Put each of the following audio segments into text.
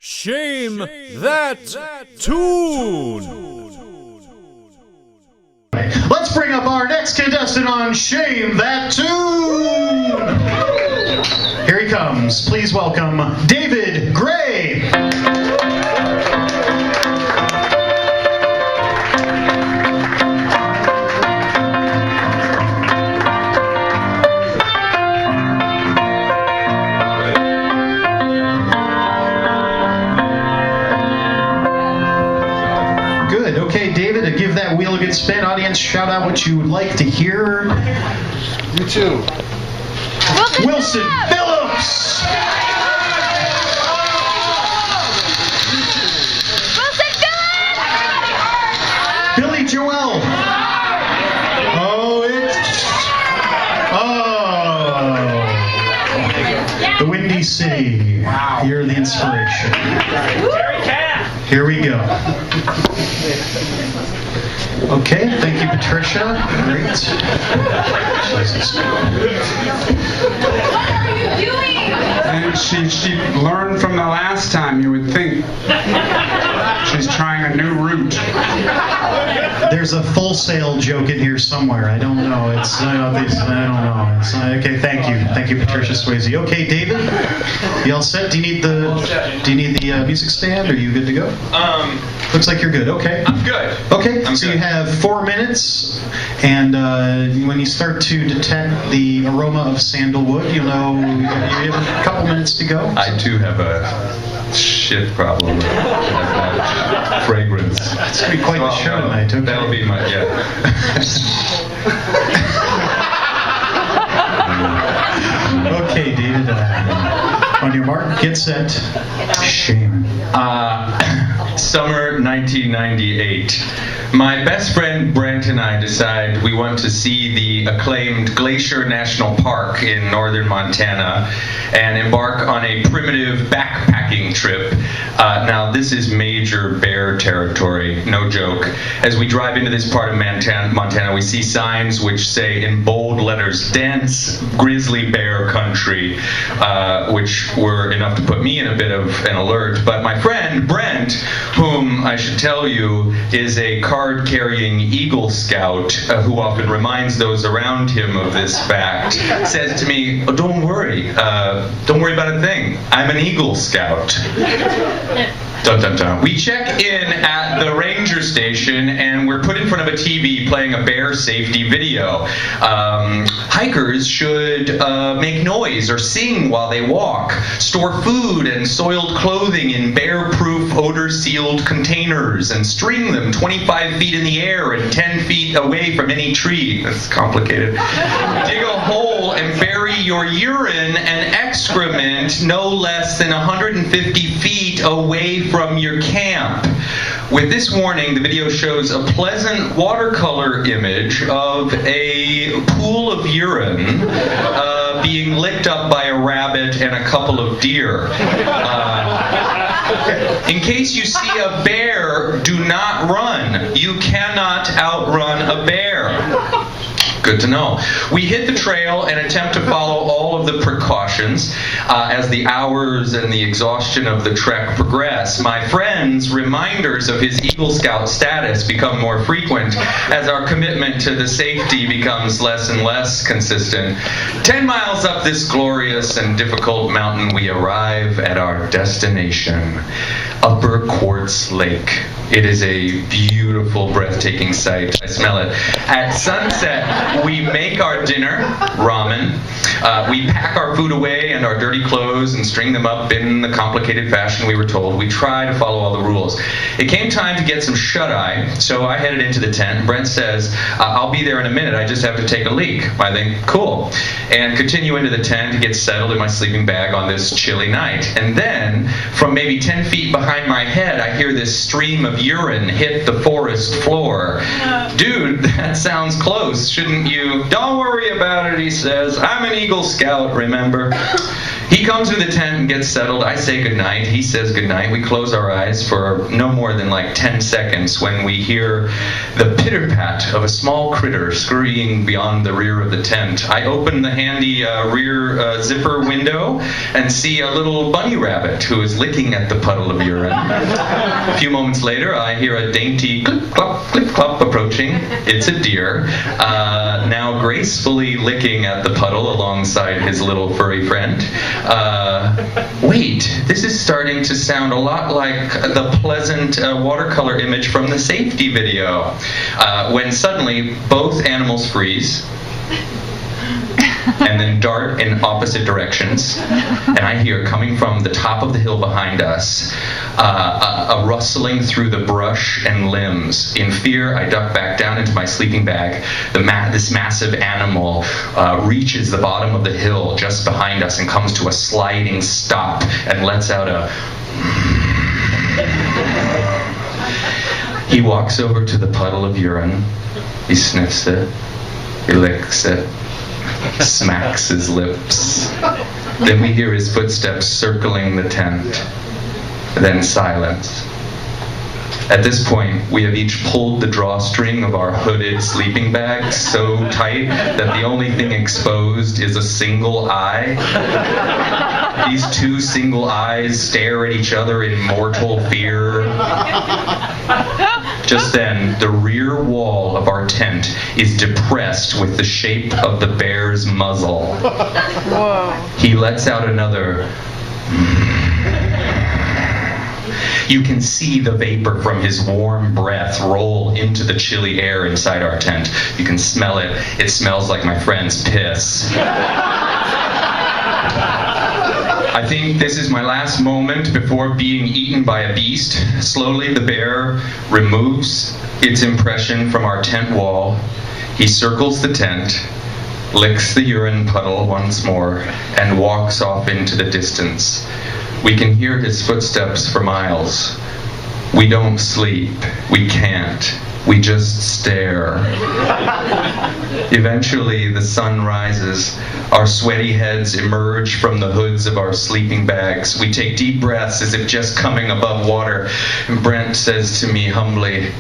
Shame that tune! Let's bring up our next contestant on Shame That Tune! Here he comes. Please welcome David Gray. Good. Okay, David, to give that wheel a good spin. Audience, shout out what you would like to hear. You too. Wilson Phillips! Billy Joel! Oh, the Windy City. Wow. You're the inspiration. Here we go. Okay, thank you, Patricia. Great. Jesus. What are you doing? And she learned from the last time, you would think. She's trying a new route. There's a Full Sail joke in here somewhere. I don't know. I don't know. Okay, thank you, Patricia Swayze. Okay, David, you all set? Do you need the music stand? Are you good to go? Looks like you're good. Okay. I'm good. Okay. I'm so good. You have 4 minutes, and when you start to detect the aroma of sandalwood, you'll know you have a couple minutes to go. I too have a shit problem with fragrance. It's gonna be quite the show tonight. Okay. That'll be my Okay, David. On your mark, get set. Shame. Summer 1998. My best friend Brent and I decide we want to see the acclaimed Glacier National Park in northern Montana and embark on a primitive backpacking trip. Now, this is major bear territory, no joke. As we drive into this part of Montana, we see signs which say in bold letters, dense grizzly bear country, which were enough to put me in a bit of an alert. But my friend Brent, whom I should tell you is a card-carrying Eagle Scout who often reminds those around him of this fact, says to me, "Oh, don't worry about a thing. I'm an Eagle Scout." Dun, dun, dun. We check in at the ranger station and we're put in front of a TV playing a bear safety video. Hikers should make noise or sing while they walk, store food and soiled clothing in bear-proof, odor-sealed containers, and string them 25 feet in the air and 10 feet away from any tree. That's complicated. Dig a hole and bury your urine and excrement no less than 150 feet away from your camp. With this warning, the video shows a pleasant watercolor image of a pool of urine being licked up by a rabbit and a couple of deer. In case you see a bear, do not run. You cannot outrun a bear. Good to know. We hit the trail and attempt to follow all of the precautions as the hours and the exhaustion of the trek progress. My friend's reminders of his Eagle Scout status become more frequent as our commitment to the safety becomes less and less consistent. 10 miles up this glorious and difficult mountain, we arrive at our destination, Upper Quartz Lake. It is a beautiful, breathtaking sight. I smell it. At sunset, we make our dinner, ramen. We pack our food away and our dirty clothes and string them up in the complicated fashion we were told. We try to follow all the rules. It came time to get some shut-eye, so I headed into the tent. Brent says, "I'll be there in a minute. I just have to take a leak." I think, cool. And continue into the tent to get settled in my sleeping bag on this chilly night. And then, from maybe 10 feet behind my head, I hear this this stream of urine hit the forest floor. Dude, that sounds close. Shouldn't you? Don't worry about it, he says. I'm an Eagle Scout, remember? He comes to the tent and gets settled. I say goodnight. He says goodnight. We close our eyes for no more than like 10 seconds when we hear the pitter-pat of a small critter scurrying beyond the rear of the tent. I open the handy rear zipper window and see a little bunny rabbit who is licking at the puddle of urine. A few moments later, I hear a dainty clip-clop approaching. It's a deer, now gracefully licking at the puddle alongside his little furry friend. Wait, this is starting to sound a lot like the pleasant watercolor image from the safety video. When suddenly both animals freeze and then dart in opposite directions, and I hear coming from the top of the hill behind us a rustling through the brush and limbs. In fear, I duck back down into my sleeping bag. This massive animal reaches the bottom of the hill just behind us and comes to a sliding stop and lets out a... He walks over to the puddle of urine. He sniffs it. He licks it. Smacks his lips. Then we hear his footsteps circling the tent. Then silence. At this point, we have each pulled the drawstring of our hooded sleeping bag so tight that the only thing exposed is a single eye. These two single eyes stare at each other in mortal fear. Just then, the rear wall of our tent is depressed with the shape of the bear's muzzle. Whoa. He lets out another... You can see the vapor from his warm breath roll into the chilly air inside our tent. You can smell it. It smells like my friend's piss. I think this is my last moment before being eaten by a beast. Slowly, the bear removes its impression from our tent wall. He circles the tent, licks the urine puddle once more, and walks off into the distance. We can hear his footsteps for miles. We don't sleep. We can't. We just stare. Eventually, the sun rises. Our sweaty heads emerge from the hoods of our sleeping bags. We take deep breaths as if just coming above water. And Brent says to me humbly,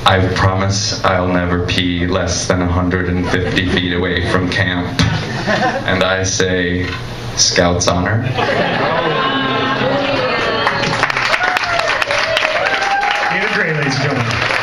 I promise I'll never pee less than 150 feet away from camp. And I say, Scout's honor. Dieterich, ladies and gentlemen.